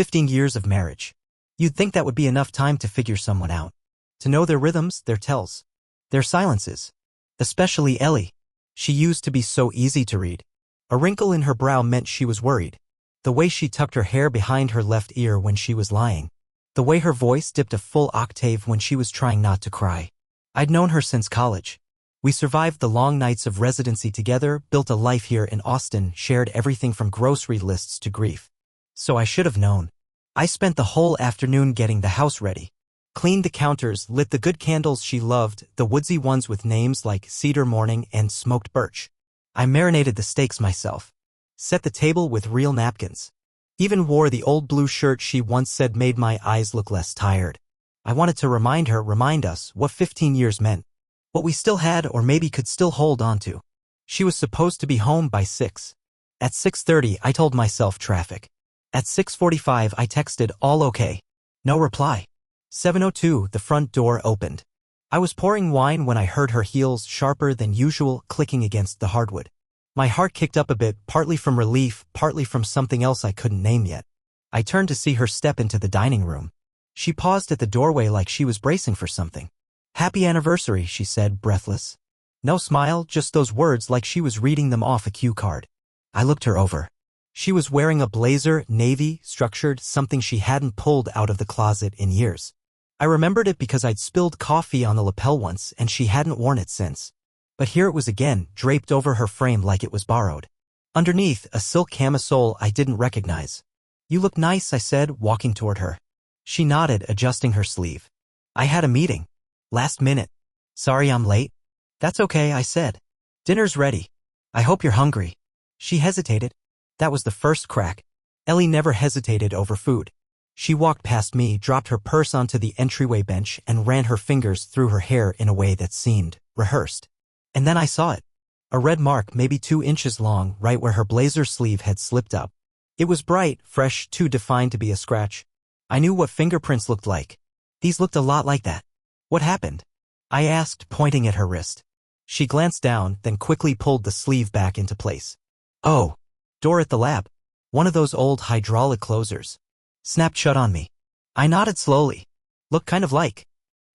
15 years of marriage. You'd think that would be enough time to figure someone out. To know their rhythms, their tells, their silences. Especially Ellie. She used to be so easy to read. A wrinkle in her brow meant she was worried. The way she tucked her hair behind her left ear when she was lying. The way her voice dipped a full octave when she was trying not to cry. I'd known her since college. We survived the long nights of residency together, built a life here in Austin, shared everything from grocery lists to grief. So I should have known. I spent the whole afternoon getting the house ready. Cleaned the counters, lit the good candles she loved, the woodsy ones with names like Cedar Morning and Smoked Birch. I marinated the steaks myself. Set the table with real napkins. Even wore the old blue shirt she once said made my eyes look less tired. I wanted to remind us what 15 years meant. What we still had or maybe could still hold on to. She was supposed to be home by 6. At 6:30 I told myself traffic. At 6:45 I texted all okay. No reply. 7:02 the front door opened. I was pouring wine when I heard her heels sharper than usual clicking against the hardwood. My heart kicked up a bit, partly from relief, partly from something else I couldn't name yet. I turned to see her step into the dining room. She paused at the doorway like she was bracing for something. "Happy anniversary," she said, breathless. No smile, just those words like she was reading them off a cue card. I looked her over. She was wearing a blazer, navy, structured, something she hadn't pulled out of the closet in years. I remembered it because I'd spilled coffee on the lapel once and she hadn't worn it since. But here it was again, draped over her frame like it was borrowed. Underneath, a silk camisole I didn't recognize. "You look nice," I said, walking toward her. She nodded, adjusting her sleeve. "I had a meeting. Last minute. Sorry I'm late." "That's okay," I said. "Dinner's ready. I hope you're hungry." She hesitated. That was the first crack. Ellie never hesitated over food. She walked past me, dropped her purse onto the entryway bench, and ran her fingers through her hair in a way that seemed rehearsed. And then I saw it. A red mark maybe 2 inches long, right where her blazer sleeve had slipped up. It was bright, fresh, too defined to be a scratch. I knew what fingerprints looked like. These looked a lot like that. "What happened?" I asked, pointing at her wrist. She glanced down, then quickly pulled the sleeve back into place. "Oh, door at the lab. One of those old hydraulic closers. Snapped shut on me." I nodded slowly. "Look kind of like."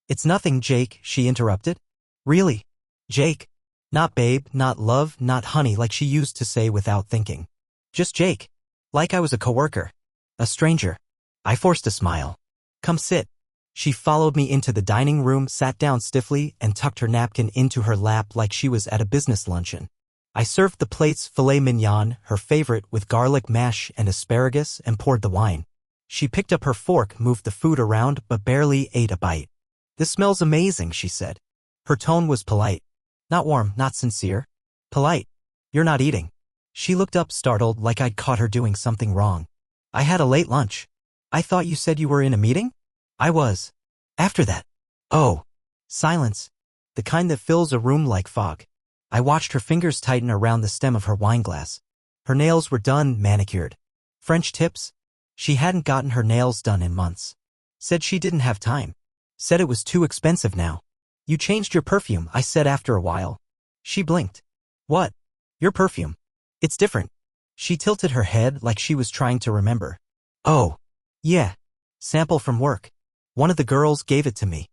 "It's nothing, Jake," she interrupted. "Really? Jake? Not babe, not love, not honey like she used to say without thinking. Just Jake. Like I was a coworker. A stranger." I forced a smile. "Come sit." She followed me into the dining room, sat down stiffly, and tucked her napkin into her lap like she was at a business luncheon. I served the plates filet mignon, her favorite, with garlic mash and asparagus, and poured the wine. She picked up her fork, moved the food around, but barely ate a bite. "This smells amazing," she said. Her tone was polite. Not warm, not sincere. Polite. "You're not eating." She looked up startled like I'd caught her doing something wrong. "I had a late lunch." "I thought you said you were in a meeting?" "I was. After that." "Oh." Silence. The kind that fills a room like fog. I watched her fingers tighten around the stem of her wineglass. Her nails were done, manicured. French tips? She hadn't gotten her nails done in months. Said she didn't have time. Said it was too expensive now. "You changed your perfume," I said after a while. She blinked. "What?" "Your perfume. It's different." She tilted her head like she was trying to remember. "Oh. Yeah. Sample from work. One of the girls gave it to me."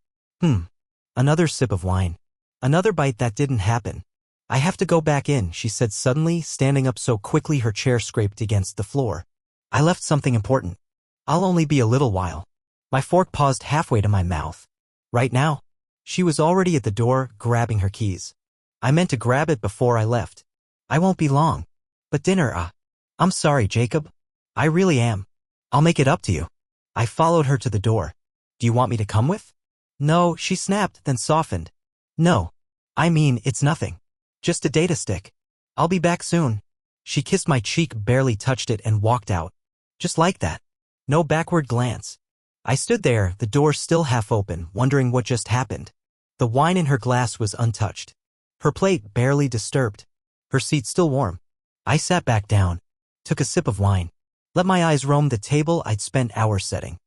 Another sip of wine. Another bite that didn't happen. "I have to go back in," she said suddenly, standing up so quickly her chair scraped against the floor. "I left something important. I'll only be a little while." My fork paused halfway to my mouth. "Right now?" She was already at the door, grabbing her keys. I meant to grab it before I left. "I won't be long." "But dinner, I'm sorry, Jacob. I really am. I'll make it up to you." I followed her to the door. "Do you want me to come with?" "No," she snapped, then softened. "No. I mean, it's nothing. Just a data stick. I'll be back soon." She kissed my cheek, barely touched it, and walked out. Just like that. No backward glance. I stood there, the door still half open, wondering what just happened. The wine in her glass was untouched. Her plate barely disturbed. Her seat still warm. I sat back down, took a sip of wine, let my eyes roam the table I'd spent hours setting.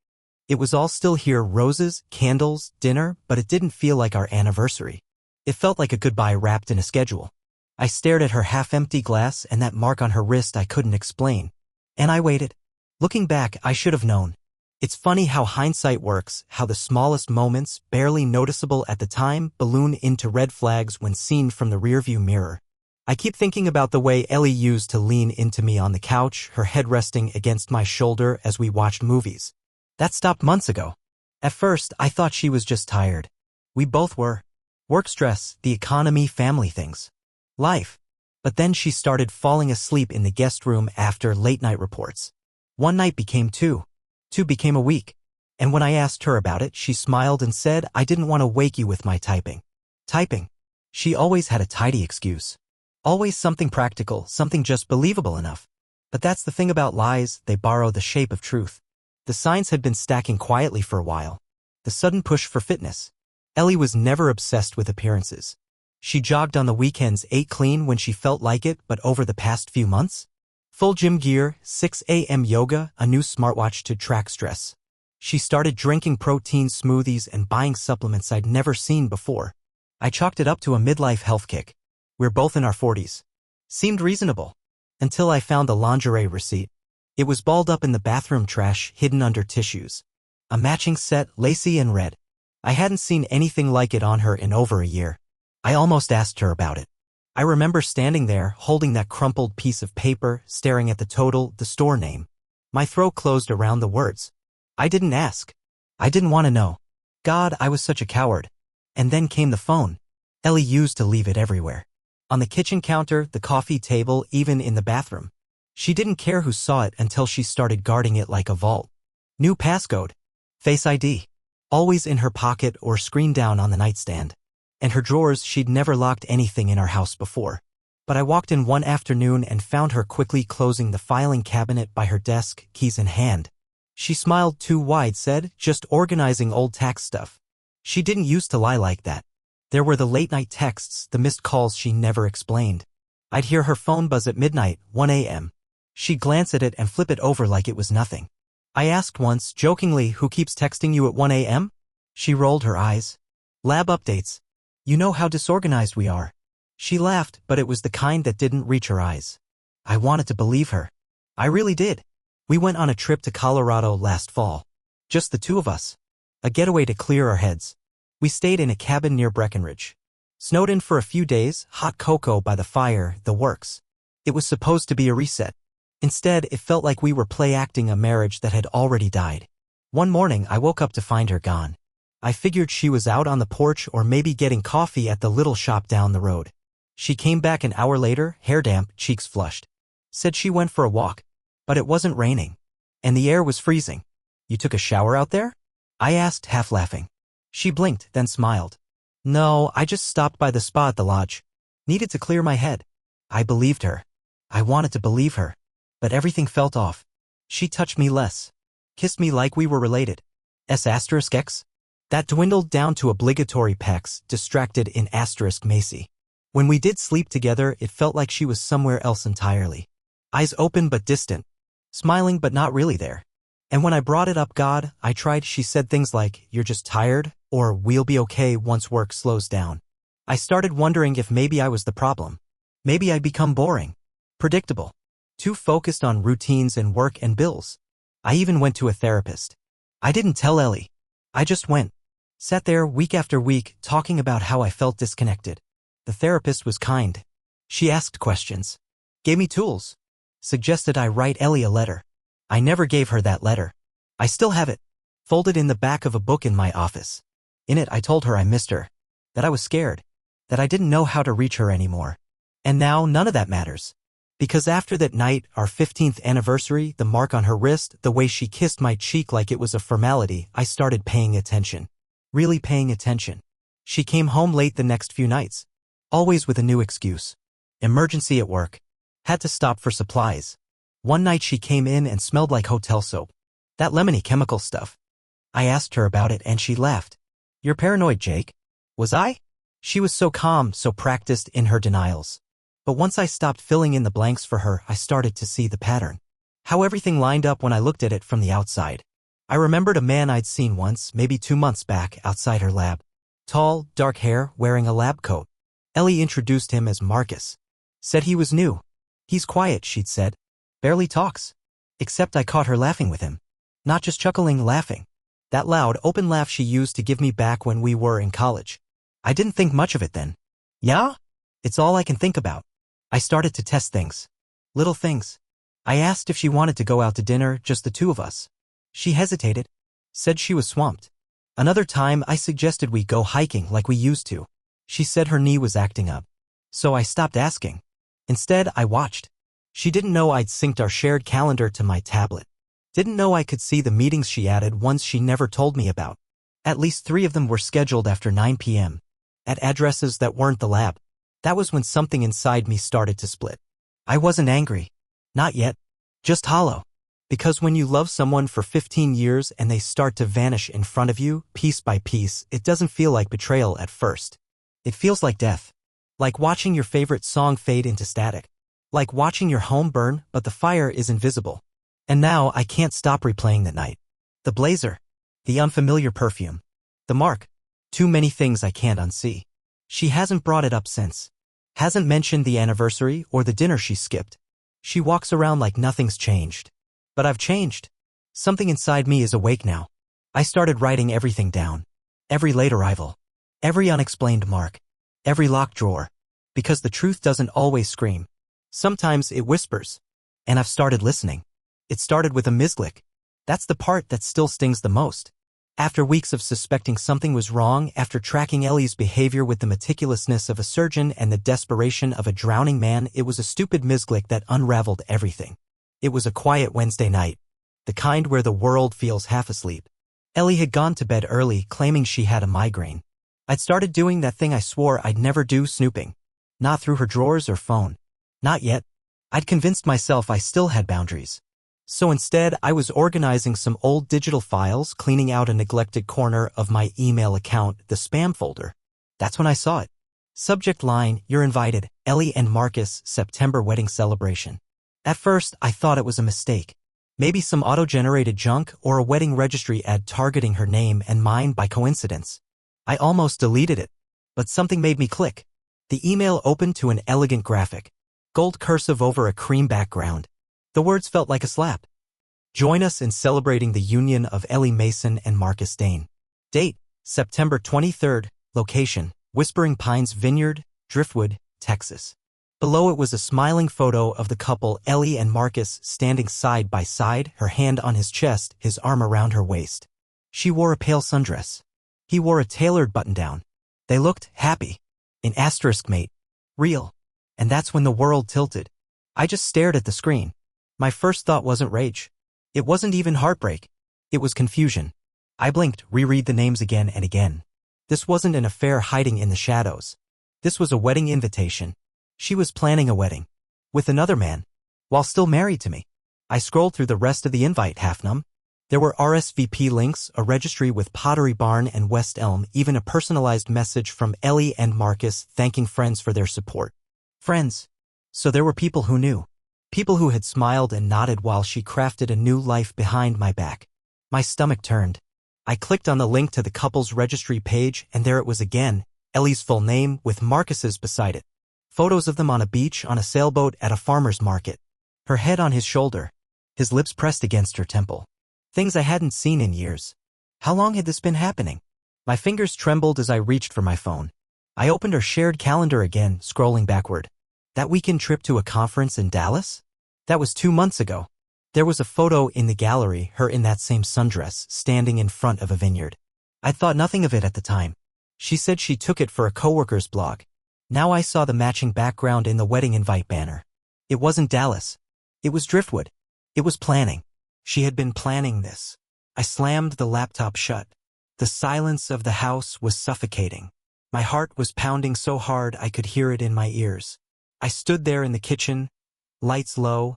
It was all still here, roses, candles, dinner, but it didn't feel like our anniversary. It felt like a goodbye wrapped in a schedule. I stared at her half-empty glass and that mark on her wrist I couldn't explain. And I waited. Looking back, I should have known. It's funny how hindsight works, how the smallest moments, barely noticeable at the time, balloon into red flags when seen from the rearview mirror. I keep thinking about the way Ellie used to lean into me on the couch, her head resting against my shoulder as we watched movies. That stopped months ago. At first, I thought she was just tired. We both were. Work stress, the economy, family things. Life. But then she started falling asleep in the guest room after late-night reports. One night became two. Two became a week. And when I asked her about it, she smiled and said, "I didn't want to wake you with my typing." Typing. She always had a tidy excuse. Always something practical, something just believable enough. But that's the thing about lies, they borrow the shape of truth. The signs had been stacking quietly for a while. The sudden push for fitness. Ellie was never obsessed with appearances. She jogged on the weekends, ate clean when she felt like it, but over the past few months? Full gym gear, 6 a.m. yoga, a new smartwatch to track stress. She started drinking protein smoothies and buying supplements I'd never seen before. I chalked it up to a midlife health kick. We're both in our 40s. Seemed reasonable. Until I found the lingerie receipt. It was balled up in the bathroom trash, hidden under tissues. A matching set, lacy and red. I hadn't seen anything like it on her in over a year. I almost asked her about it. I remember standing there, holding that crumpled piece of paper, staring at the total, the store name. My throat closed around the words. I didn't ask. I didn't want to know. God, I was such a coward. And then came the phone. Ellie used to leave it everywhere. On the kitchen counter, the coffee table, even in the bathroom. She didn't care who saw it until she started guarding it like a vault. New passcode. Face ID. Always in her pocket or screened down on the nightstand. And her drawers, she'd never locked anything in our house before. But I walked in one afternoon and found her quickly closing the filing cabinet by her desk, keys in hand. She smiled too wide, said, "Just organizing old tax stuff." She didn't used to lie like that. There were the late-night texts, the missed calls she never explained. I'd hear her phone buzz at midnight, 1 a.m. She'd glance at it and flip it over like it was nothing. I asked once, jokingly, "Who keeps texting you at 1 a.m.? She rolled her eyes. "Lab updates. You know how disorganized we are." She laughed, but it was the kind that didn't reach her eyes. I wanted to believe her. I really did. We went on a trip to Colorado last fall. Just the two of us. A getaway to clear our heads. We stayed in a cabin near Breckenridge. Snowed in for a few days, hot cocoa by the fire, the works. It was supposed to be a reset. Instead, it felt like we were play-acting a marriage that had already died. One morning, I woke up to find her gone. I figured she was out on the porch or maybe getting coffee at the little shop down the road. She came back an hour later, hair damp, cheeks flushed. Said she went for a walk. But it wasn't raining. And the air was freezing. "You took a shower out there?" I asked, half laughing. She blinked, then smiled. "No, I just stopped by the spa at the lodge. Needed to clear my head." I believed her. I wanted to believe her. But everything felt off. She touched me less. Kissed me like we were related. X? That dwindled down to obligatory pecks, distracted in Macy. When we did sleep together, it felt like she was somewhere else entirely. Eyes open but distant. Smiling but not really there. And when I brought it up, God, I tried, she said things like, "You're just tired," or "We'll be okay once work slows down." I started wondering if maybe I was the problem. Maybe I'd become boring. Predictable. Too focused on routines and work and bills. I even went to a therapist. I didn't tell Ellie. I just went. Sat there week after week, talking about how I felt disconnected. The therapist was kind. She asked questions. Gave me tools. Suggested I write Ellie a letter. I never gave her that letter. I still have it. Folded in the back of a book in my office. In it, I told her I missed her. That I was scared. That I didn't know how to reach her anymore. And now, none of that matters. Because after that night, our 15th anniversary, the mark on her wrist, the way she kissed my cheek like it was a formality, I started paying attention. Really paying attention. She came home late the next few nights. Always with a new excuse. Emergency at work. Had to stop for supplies. One night she came in and smelled like hotel soap. That lemony chemical stuff. I asked her about it and she laughed. "You're paranoid, Jake." Was I? She was so calm, so practiced in her denials. But once I stopped filling in the blanks for her, I started to see the pattern. How everything lined up when I looked at it from the outside. I remembered a man I'd seen once, maybe 2 months back, outside her lab. Tall, dark hair, wearing a lab coat. Ellie introduced him as Marcus. Said he was new. "He's quiet," she'd said. "Barely talks." Except I caught her laughing with him. Not just chuckling, laughing. That loud, open laugh she used to give me back when we were in college. I didn't think much of it then. Yeah? It's all I can think about. I started to test things. Little things. I asked if she wanted to go out to dinner, just the two of us. She hesitated. Said she was swamped. Another time I suggested we go hiking like we used to. She said her knee was acting up. So I stopped asking. Instead, I watched. She didn't know I'd synced our shared calendar to my tablet. Didn't know I could see the meetings she added, ones she never told me about. At least 3 of them were scheduled after 9 p.m. at addresses that weren't the lab. That was when something inside me started to split. I wasn't angry. Not yet. Just hollow. Because when you love someone for 15 years and they start to vanish in front of you, piece by piece, it doesn't feel like betrayal at first. It feels like death. Like watching your favorite song fade into static. Like watching your home burn, but the fire is invisible. And now I can't stop replaying that night. The blazer. The unfamiliar perfume. The mark. Too many things I can't unsee. She hasn't brought it up since. Hasn't mentioned the anniversary or the dinner she skipped. She walks around like nothing's changed. But I've changed. Something inside me is awake now. I started writing everything down. Every late arrival. Every unexplained mark. Every locked drawer. Because the truth doesn't always scream. Sometimes it whispers. And I've started listening. It started with a misclick. That's the part that still stings the most. After weeks of suspecting something was wrong, after tracking Ellie's behavior with the meticulousness of a surgeon and the desperation of a drowning man, it was a stupid misclick that unraveled everything. It was a quiet Wednesday night. The kind where the world feels half asleep. Ellie had gone to bed early, claiming she had a migraine. I'd started doing that thing I swore I'd never do, snooping. Not through her drawers or phone. Not yet. I'd convinced myself I still had boundaries. So instead, I was organizing some old digital files, cleaning out a neglected corner of my email account, the spam folder. That's when I saw it. Subject line, "You're invited, Ellie and Marcus, September wedding celebration." At first, I thought it was a mistake. Maybe some auto-generated junk or a wedding registry ad targeting her name and mine by coincidence. I almost deleted it. But something made me click. The email opened to an elegant graphic. Gold cursive over a cream background. The words felt like a slap. Join us in celebrating the union of Ellie Mason and Marcus Dane. Date, September 23rd. Location, Whispering Pines Vineyard, Driftwood, Texas. Below it was a smiling photo of the couple, Ellie and Marcus, standing side by side, her hand on his chest, his arm around her waist. She wore a pale sundress. He wore a tailored button-down. They looked happy. An asterisk mate. Real. And that's when the world tilted. I just stared at the screen. My first thought wasn't rage. It wasn't even heartbreak. It was confusion. I blinked, reread the names again and again. This wasn't an affair hiding in the shadows. This was a wedding invitation. She was planning a wedding. With another man. While still married to me. I scrolled through the rest of the invite, half numb. There were RSVP links, a registry with Pottery Barn and West Elm, even a personalized message from Ellie and Marcus thanking friends for their support. Friends. So there were people who knew. People who had smiled and nodded while she crafted a new life behind my back. My stomach turned. I clicked on the link to the couple's registry page, and there it was again, Ellie's full name with Marcus's beside it. Photos of them on a beach, on a sailboat, at a farmer's market. Her head on his shoulder. His lips pressed against her temple. Things I hadn't seen in years. How long had this been happening? My fingers trembled as I reached for my phone. I opened our shared calendar again, scrolling backward. That weekend trip to a conference in Dallas? That was 2 months ago. There was a photo in the gallery, her in that same sundress, standing in front of a vineyard. I thought nothing of it at the time. She said she took it for a coworker's blog. Now I saw the matching background in the wedding invite banner. It wasn't Dallas. It was Driftwood. It was planning. She had been planning this. I slammed the laptop shut. The silence of the house was suffocating. My heart was pounding so hard I could hear it in my ears. I stood there in the kitchen, lights low,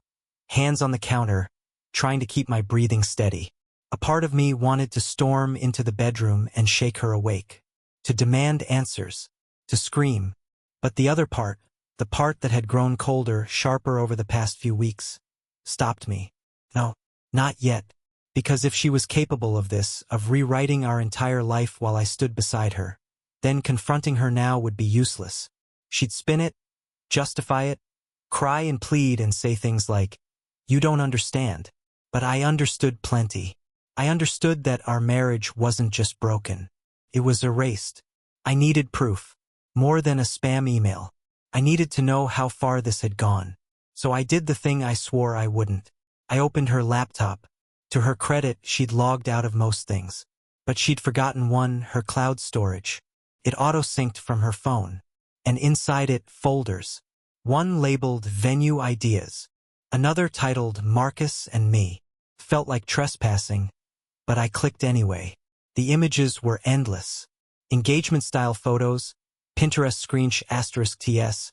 hands on the counter, trying to keep my breathing steady. A part of me wanted to storm into the bedroom and shake her awake, to demand answers, to scream. But the other part, the part that had grown colder, sharper over the past few weeks, stopped me. No, not yet. Because if she was capable of this, of rewriting our entire life while I stood beside her, then confronting her now would be useless. She'd spin it, justify it, cry and plead and say things like, "You don't understand." But I understood plenty. I understood that our marriage wasn't just broken. It was erased. I needed proof. More than a spam email. I needed to know how far this had gone. So I did the thing I swore I wouldn't. I opened her laptop. To her credit, she'd logged out of most things. But she'd forgotten one, her cloud storage. It auto-synced from her phone. And inside it, folders. One labeled Venue Ideas. Another titled Marcus and Me. Felt like trespassing, but I clicked anyway. The images were endless. Engagement-style photos, Pinterest screensh *TS,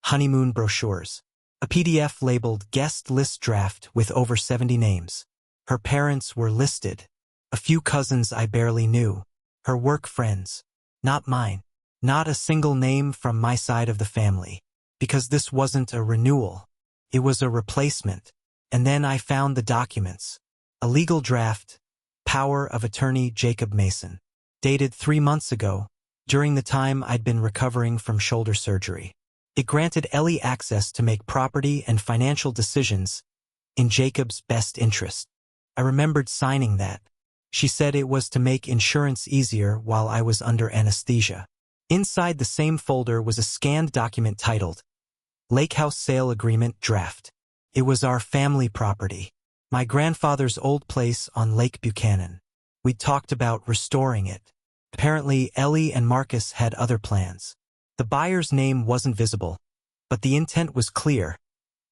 honeymoon brochures. A PDF labeled Guest List Draft with over 70 names. Her parents were listed. A few cousins I barely knew. Her work friends. Not mine. Not a single name from my side of the family. Because this wasn't a renewal. It was a replacement. And then I found the documents. A legal draft, Power of Attorney Jacob Mason. Dated 3 months ago, during the time I'd been recovering from shoulder surgery. It granted Ellie access to make property and financial decisions in Jacob's best interest. I remembered signing that. She said it was to make insurance easier while I was under anesthesia. Inside the same folder was a scanned document titled Lake House Sale Agreement Draft. It was our family property. My grandfather's old place on Lake Buchanan. We'd talked about restoring it. Apparently, Ellie and Marcus had other plans. The buyer's name wasn't visible, but the intent was clear.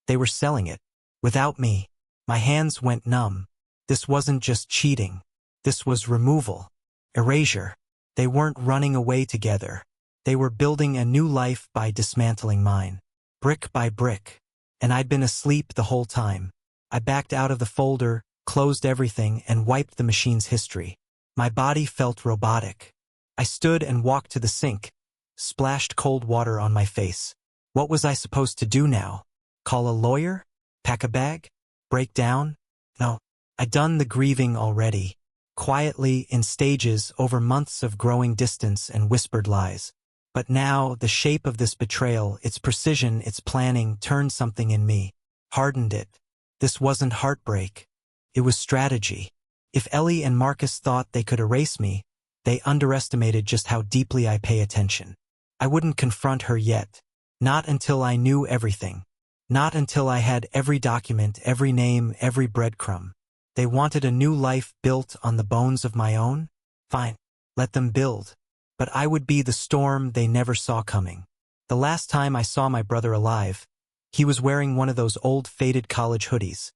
They were selling it. Without me. My hands went numb. This wasn't just cheating. This was removal. Erasure. They weren't running away together. They were building a new life by dismantling mine. Brick by brick. And I'd been asleep the whole time. I backed out of the folder, closed everything, and wiped the machine's history. My body felt robotic. I stood and walked to the sink, splashed cold water on my face. What was I supposed to do now? Call a lawyer? Pack a bag? Break down? No. I'd done the grieving already. Quietly, in stages, over months of growing distance and whispered lies. But now, the shape of this betrayal, its precision, its planning, turned something in me. Hardened it. This wasn't heartbreak. It was strategy. If Ellie and Marcus thought they could erase me, they underestimated just how deeply I pay attention. I wouldn't confront her yet. Not until I knew everything. Not until I had every document, every name, every breadcrumb. They wanted a new life built on the bones of my own? Fine. Let them build. But I would be the storm they never saw coming. The last time I saw my brother alive, he was wearing one of those old faded college hoodies,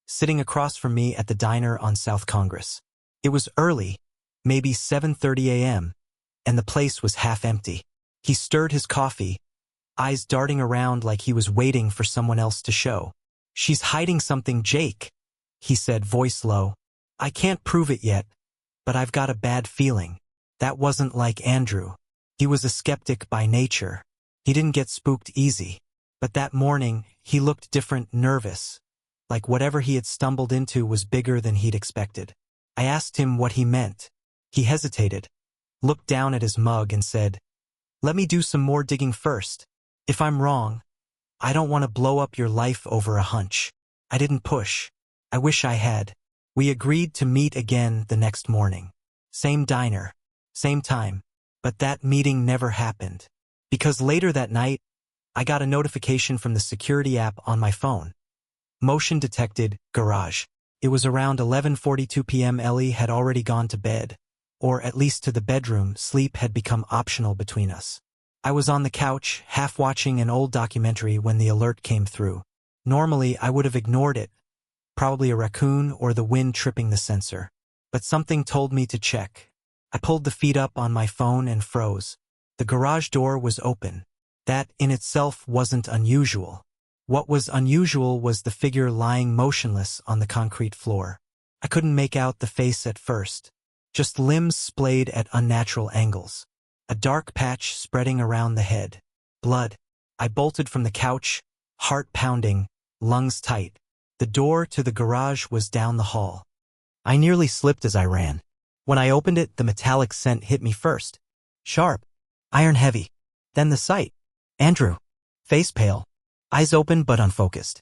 sitting across from me at the diner on South Congress. It was early, maybe 7:30 a.m., and the place was half empty. He stirred his coffee, eyes darting around like he was waiting for someone else to show. "She's hiding something, Jake," he said, voice low. "I can't prove it yet, but I've got a bad feeling." That wasn't like Andrew. He was a skeptic by nature. He didn't get spooked easy. But that morning, he looked different, nervous, like whatever he had stumbled into was bigger than he'd expected. I asked him what he meant. He hesitated, looked down at his mug and said, "Let me do some more digging first. If I'm wrong, I don't want to blow up your life over a hunch." I didn't push. I wish I had. We agreed to meet again the next morning. Same diner. Same time. But that meeting never happened. Because later that night, I got a notification from the security app on my phone. Motion detected, garage. It was around 11:42 p.m. Ellie had already gone to bed. Or at least to the bedroom. Sleep had become optional between us. I was on the couch, half watching an old documentary when the alert came through. Normally, I would have ignored it. Probably a raccoon or the wind tripping the sensor. But something told me to check. I pulled the feed up on my phone and froze. The garage door was open. That, in itself, wasn't unusual. What was unusual was the figure lying motionless on the concrete floor. I couldn't make out the face at first. Just limbs splayed at unnatural angles. A dark patch spreading around the head. Blood. I bolted from the couch, heart pounding, lungs tight. The door to the garage was down the hall. I nearly slipped as I ran. When I opened it, the metallic scent hit me first. Sharp. Iron heavy. Then the sight. Andrew. Face pale. Eyes open but unfocused.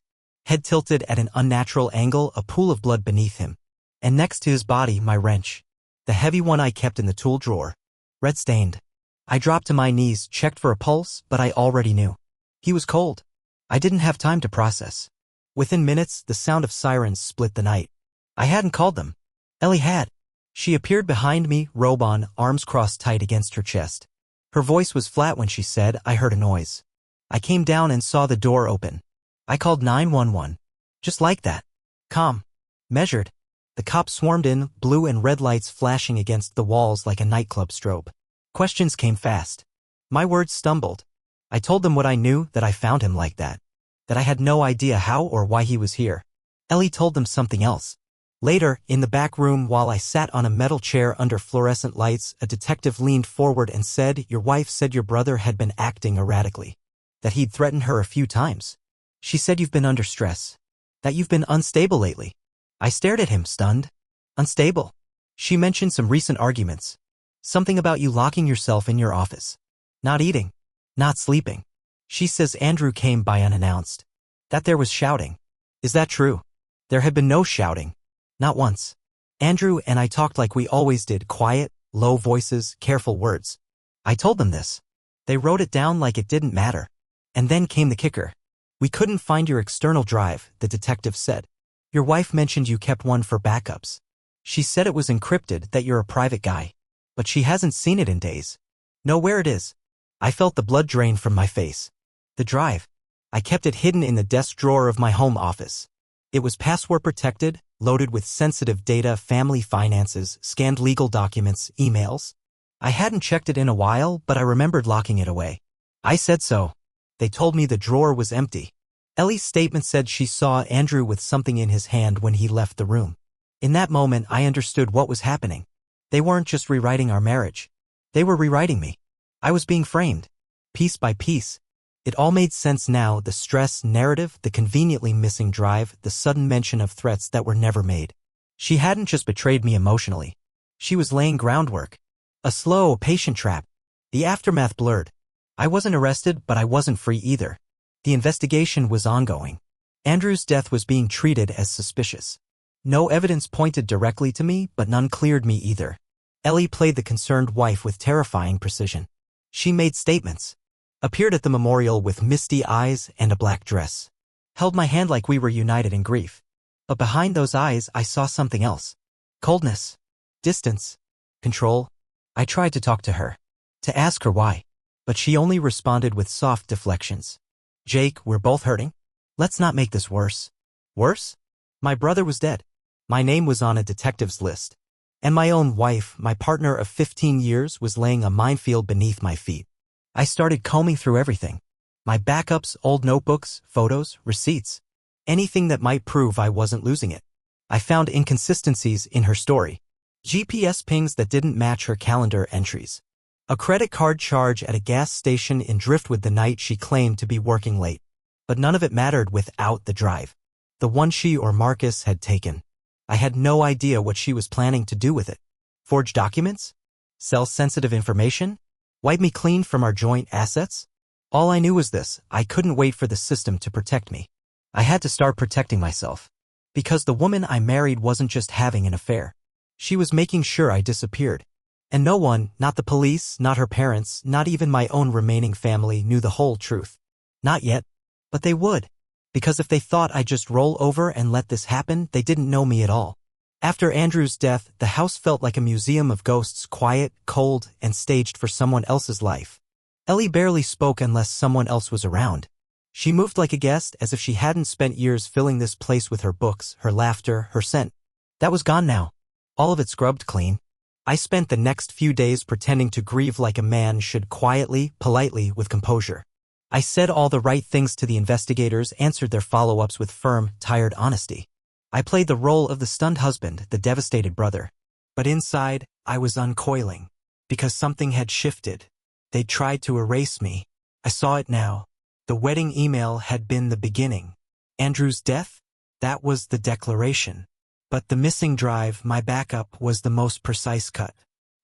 head tilted at an unnatural angle, a pool of blood beneath him. And next to his body, my wrench. The heavy one I kept in the tool drawer. Red-stained. I dropped to my knees, checked for a pulse, but I already knew. He was cold. I didn't have time to process. Within minutes, the sound of sirens split the night. I hadn't called them. Ellie had. She appeared behind me, robe on, arms crossed tight against her chest. Her voice was flat when she said, "I heard a noise." I came down and saw the door open. I called 911. Just like that. Calm. Measured. The cops swarmed in, blue and red lights flashing against the walls like a nightclub strobe. Questions came fast. My words stumbled. I told them what I knew, that I found him like that. That I had no idea how or why he was here. Ellie told them something else. Later, in the back room while I sat on a metal chair under fluorescent lights, a detective leaned forward and said, "Your wife said your brother had been acting erratically. That he'd threatened her a few times. She said you've been under stress. That you've been unstable lately." I stared at him, stunned. Unstable? She mentioned some recent arguments. Something about you locking yourself in your office. Not eating. Not sleeping. She says Andrew came by unannounced. That there was shouting. Is that true? There had been no shouting. Not once. Andrew and I talked like we always did, quiet, low voices, careful words. I told them this. They wrote it down like it didn't matter. And then came the kicker. "We couldn't find your external drive," the detective said. "Your wife mentioned you kept one for backups. She said it was encrypted, that you're a private guy. But she hasn't seen it in days. Know where it is." I felt the blood drain from my face. The drive. I kept it hidden in the desk drawer of my home office. It was password protected, loaded with sensitive data, family finances, scanned legal documents, emails. I hadn't checked it in a while, but I remembered locking it away. I said so. They told me the drawer was empty. Ellie's statement said she saw Andrew with something in his hand when he left the room. In that moment, I understood what was happening. They weren't just rewriting our marriage. They were rewriting me. I was being framed. Piece by piece. It all made sense now, the stress narrative, the conveniently missing drive, the sudden mention of threats that were never made. She hadn't just betrayed me emotionally. She was laying groundwork. A slow, patient trap. The aftermath blurred. I wasn't arrested, but I wasn't free either. The investigation was ongoing. Andrew's death was being treated as suspicious. No evidence pointed directly to me, but none cleared me either. Ellie played the concerned wife with terrifying precision. She made statements. Appeared at the memorial with misty eyes and a black dress. Held my hand like we were united in grief. But behind those eyes, I saw something else. Coldness. Distance. Control. I tried to talk to her. To ask her why. But she only responded with soft deflections. "Jake, we're both hurting. Let's not make this worse." Worse? My brother was dead. My name was on a detective's list. And my own wife, my partner of 15 years, was laying a minefield beneath my feet. I started combing through everything. My backups, old notebooks, photos, receipts. Anything that might prove I wasn't losing it. I found inconsistencies in her story. GPS pings that didn't match her calendar entries. A credit card charge at a gas station in Driftwood the night she claimed to be working late. But none of it mattered without the drive. The one she or Marcus had taken. I had no idea what she was planning to do with it. Forge documents? Sell sensitive information? Wipe me clean from our joint assets? All I knew was this: I couldn't wait for the system to protect me. I had to start protecting myself. Because the woman I married wasn't just having an affair. She was making sure I disappeared. And no one, not the police, not her parents, not even my own remaining family, knew the whole truth. Not yet. But they would. Because if they thought I'd just roll over and let this happen, they didn't know me at all. After Andrew's death, the house felt like a museum of ghosts, quiet, cold, and staged for someone else's life. Ellie barely spoke unless someone else was around. She moved like a guest, as if she hadn't spent years filling this place with her books, her laughter, her scent. That was gone now. All of it scrubbed clean. I spent the next few days pretending to grieve like a man should, quietly, politely, with composure. I said all the right things to the investigators, answered their follow-ups with firm, tired honesty. I played the role of the stunned husband, the devastated brother. But inside, I was uncoiling. Because something had shifted. They tried to erase me. I saw it now. The wedding email had been the beginning. Andrew's death? That was the declaration. But the missing drive, my backup, was the most precise cut.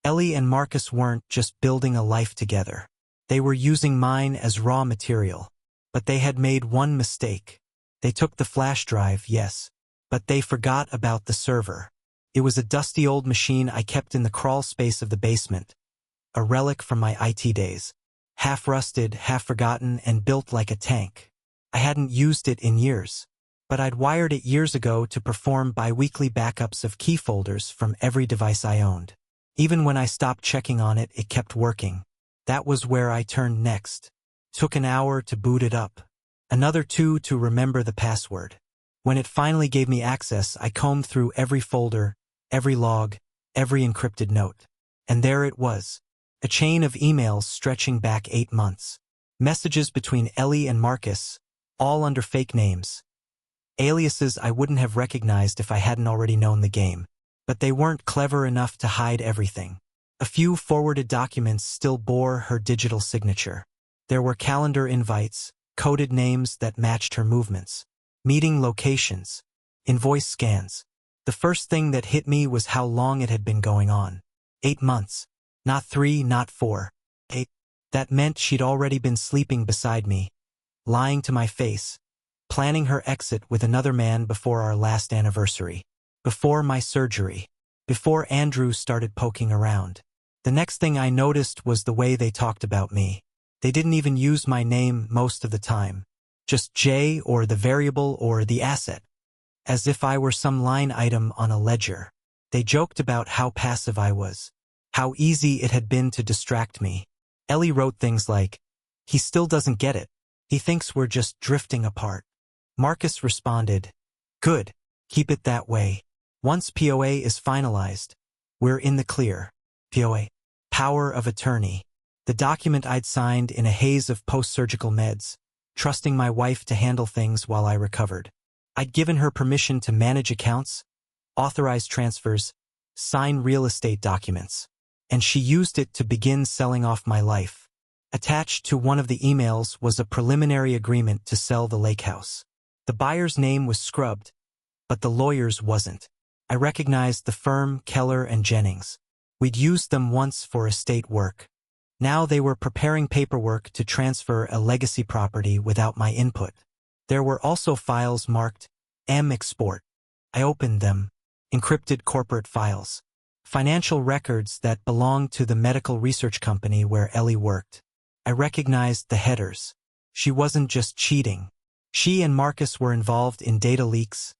Ellie and Marcus weren't just building a life together. They were using mine as raw material. But they had made one mistake. They took the flash drive, yes, but they forgot about the server. It was a dusty old machine I kept in the crawl space of the basement, a relic from my IT days. Half rusted, half forgotten, and built like a tank. I hadn't used it in years, but I'd wired it years ago to perform bi-weekly backups of key folders from every device I owned. Even when I stopped checking on it, it kept working. That was where I turned next. Took an hour to boot it up. Another 2 to remember the password. When it finally gave me access, I combed through every folder, every log, every encrypted note. And there it was. A chain of emails stretching back 8 months. Messages between Ellie and Marcus, all under fake names. Aliases I wouldn't have recognized if I hadn't already known the game. But they weren't clever enough to hide everything. A few forwarded documents still bore her digital signature. There were calendar invites, coded names that matched her movements, meeting locations, invoice scans. The first thing that hit me was how long it had been going on. 8 months. Not 3, not 4. 8. That meant she'd already been sleeping beside me, lying to my face, planning her exit with another man before our last anniversary, before my surgery, before Andrew started poking around. The next thing I noticed was the way they talked about me. They didn't even use my name most of the time. Just J or the variable or the asset. As if I were some line item on a ledger. They joked about how passive I was. How easy it had been to distract me. Ellie wrote things like, "He still doesn't get it. He thinks we're just drifting apart." Marcus responded, "Good. Keep it that way. Once POA is finalized, we're in the clear." POA. Power of attorney. The document I'd signed in a haze of post-surgical meds, trusting my wife to handle things while I recovered. I'd given her permission to manage accounts, authorize transfers, sign real estate documents. And she used it to begin selling off my life. Attached to one of the emails was a preliminary agreement to sell the lake house. The buyer's name was scrubbed, but the lawyer's wasn't. I recognized the firm Keller and Jennings. We'd used them once for estate work. Now they were preparing paperwork to transfer a legacy property without my input. There were also files marked M Export. I opened them. Encrypted corporate files. Financial records that belonged to the medical research company where Ellie worked. I recognized the headers. She wasn't just cheating. She and Marcus were involved in data leaks,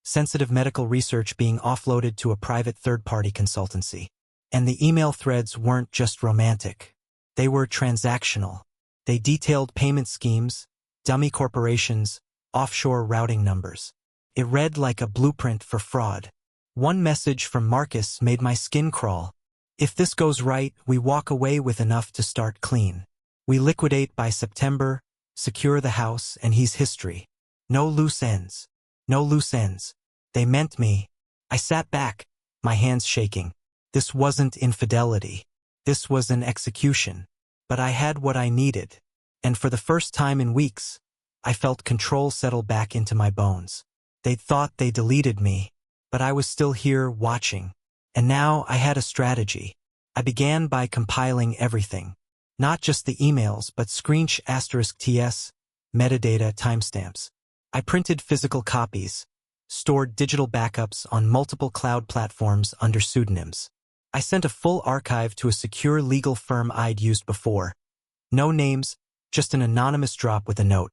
sensitive medical research being offloaded to a private third-party consultancy. And the email threads weren't just romantic. They were transactional. They detailed payment schemes, dummy corporations, offshore routing numbers. It read like a blueprint for fraud. One message from Marcus made my skin crawl. "If this goes right, we walk away with enough to start clean. We liquidate by September, secure the house, and he's history. No loose ends. No loose ends." They meant me. I sat back, my hands shaking. This wasn't infidelity. This was an execution. But I had what I needed. And for the first time in weeks, I felt control settle back into my bones. They'd thought they deleted me. But I was still here watching. And now I had a strategy. I began by compiling everything. Not just the emails, but *TS, metadata, timestamps. I printed physical copies, stored digital backups on multiple cloud platforms under pseudonyms. I sent a full archive to a secure legal firm I'd used before. No names, just an anonymous drop with a note.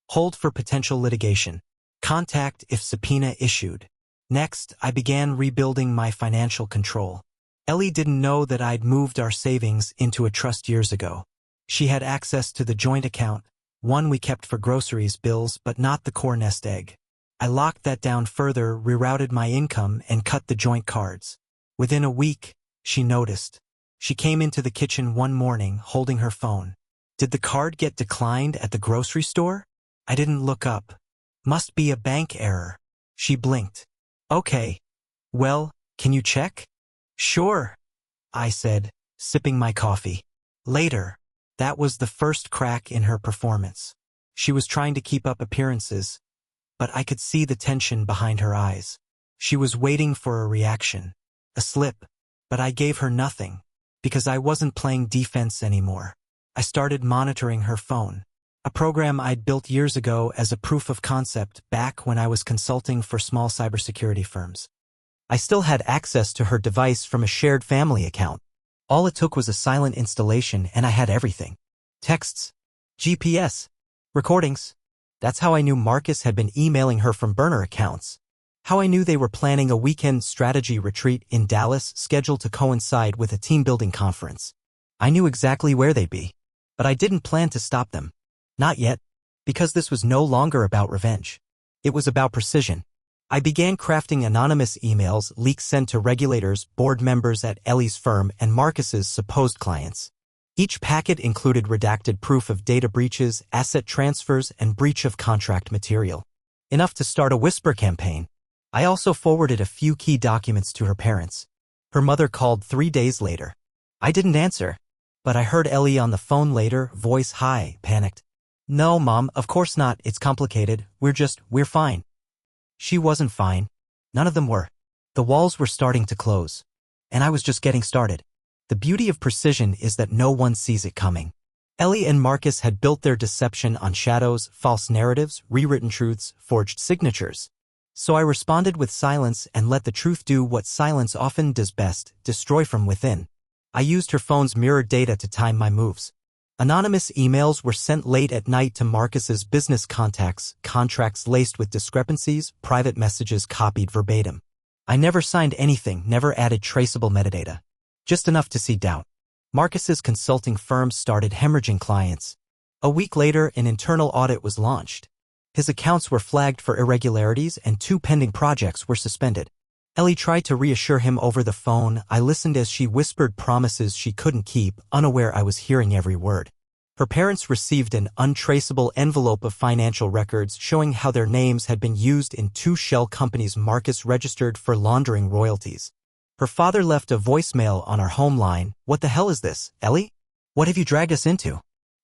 Hold for potential litigation. Contact if subpoena issued. Next, I began rebuilding my financial control. Ellie didn't know that I'd moved our savings into a trust years ago. She had access to the joint account, one we kept for groceries bills but not the core nest egg. I locked that down further, rerouted my income, and cut the joint cards. Within a week, she noticed. She came into the kitchen one morning, holding her phone. "Did the card get declined at the grocery store?" I didn't look up. "Must be a bank error." She blinked. "Okay. Well, can you check?" "Sure," I said, sipping my coffee. Later. That was the first crack in her performance. She was trying to keep up appearances, but I could see the tension behind her eyes. She was waiting for a reaction, a slip, but I gave her nothing, because I wasn't playing defense anymore. I started monitoring her phone. a program I'd built years ago as a proof of concept back when I was consulting for small cybersecurity firms. I still had access to her device from a shared family account. All it took was a silent installation and I had everything. Texts, GPS, recordings. That's how I knew Marcus had been emailing her from burner accounts. How I knew they were planning a weekend strategy retreat in Dallas scheduled to coincide with a team-building conference. I knew exactly where they'd be. But I didn't plan to stop them. Not yet. Because this was no longer about revenge. It was about precision. I began crafting anonymous emails, leaks sent to regulators, board members at Ellie's firm, and Marcus's supposed clients. Each packet included redacted proof of data breaches, asset transfers, and breach of contract material. Enough to start a whisper campaign. I also forwarded a few key documents to her parents. Her mother called 3 days later. I didn't answer. But I heard Ellie on the phone later, voice high, panicked. "No, Mom, of course not, it's complicated, we're fine." She wasn't fine. None of them were. The walls were starting to close. And I was just getting started. The beauty of precision is that no one sees it coming. Ellie and Marcus had built their deception on shadows, false narratives, rewritten truths, forged signatures. So I responded with silence and let the truth do what silence often does best, destroy from within. I used her phone's mirror data to time my moves. Anonymous emails were sent late at night to Marcus's business contacts, contracts laced with discrepancies, private messages copied verbatim. I never signed anything, never added traceable metadata. Just enough to see doubt. Marcus's consulting firm started hemorrhaging clients. A week later, an internal audit was launched. His accounts were flagged for irregularities and 2 pending projects were suspended. Ellie tried to reassure him over the phone. I listened as she whispered promises she couldn't keep, unaware I was hearing every word. Her parents received an untraceable envelope of financial records showing how their names had been used in 2 shell companies Marcus registered for laundering royalties. Her father left a voicemail on our home line. "What the hell is this, Ellie? What have you dragged us into?"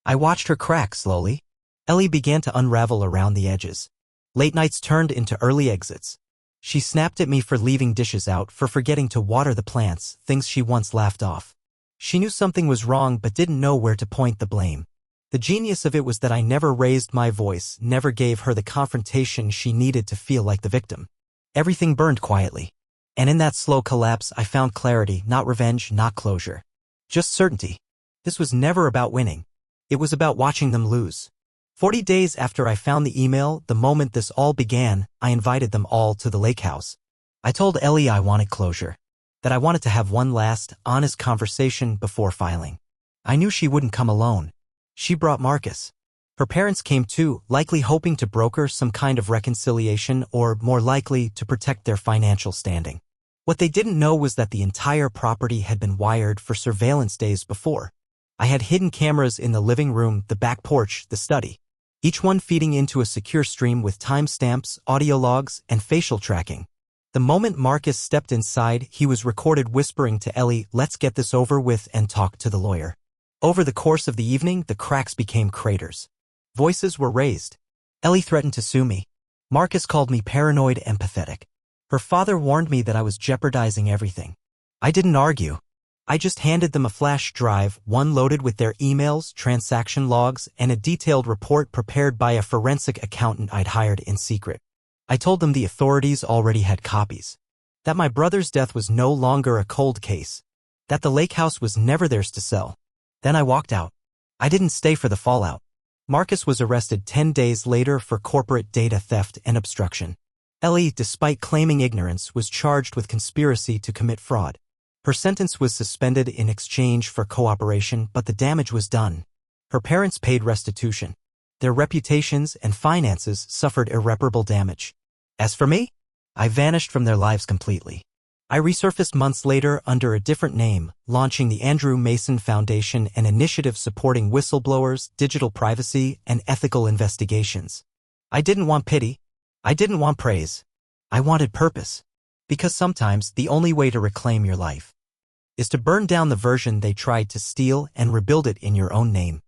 I watched her crack slowly. Ellie began to unravel around the edges. Late nights turned into early exits. She snapped at me for leaving dishes out, for forgetting to water the plants, things she once laughed off. She knew something was wrong but didn't know where to point the blame. The genius of it was that I never raised my voice, never gave her the confrontation she needed to feel like the victim. Everything burned quietly. And in that slow collapse I found clarity, not revenge, not closure. Just certainty. This was never about winning. It was about watching them lose. 40 days after I found the email, the moment this all began, I invited them all to the lake house. I told Ellie I wanted closure. That I wanted to have one last, honest conversation before filing. I knew she wouldn't come alone. She brought Marcus. Her parents came too, likely hoping to broker some kind of reconciliation or, more likely, to protect their financial standing. What they didn't know was that the entire property had been wired for surveillance days before. I had hidden cameras in the living room, the back porch, the study. Each one feeding into a secure stream with timestamps, audio logs, and facial tracking. The moment Marcus stepped inside, he was recorded whispering to Ellie, "Let's get this over with and talk to the lawyer." Over the course of the evening, the cracks became craters. Voices were raised. Ellie threatened to sue me. Marcus called me paranoid and pathetic. Her father warned me that I was jeopardizing everything. I didn't argue. I just handed them a flash drive, one loaded with their emails, transaction logs, and a detailed report prepared by a forensic accountant I'd hired in secret. I told them the authorities already had copies. That my brother's death was no longer a cold case. That the lake house was never theirs to sell. Then I walked out. I didn't stay for the fallout. Marcus was arrested 10 days later for corporate data theft and obstruction. Ellie, despite claiming ignorance, was charged with conspiracy to commit fraud. Her sentence was suspended in exchange for cooperation, but the damage was done. Her parents paid restitution. Their reputations and finances suffered irreparable damage. As for me, I vanished from their lives completely. I resurfaced months later under a different name, launching the Andrew Mason Foundation, an initiative supporting whistleblowers, digital privacy, and ethical investigations. I didn't want pity. I didn't want praise. I wanted purpose. Because sometimes the only way to reclaim your life is to burn down the version they tried to steal and rebuild it in your own name.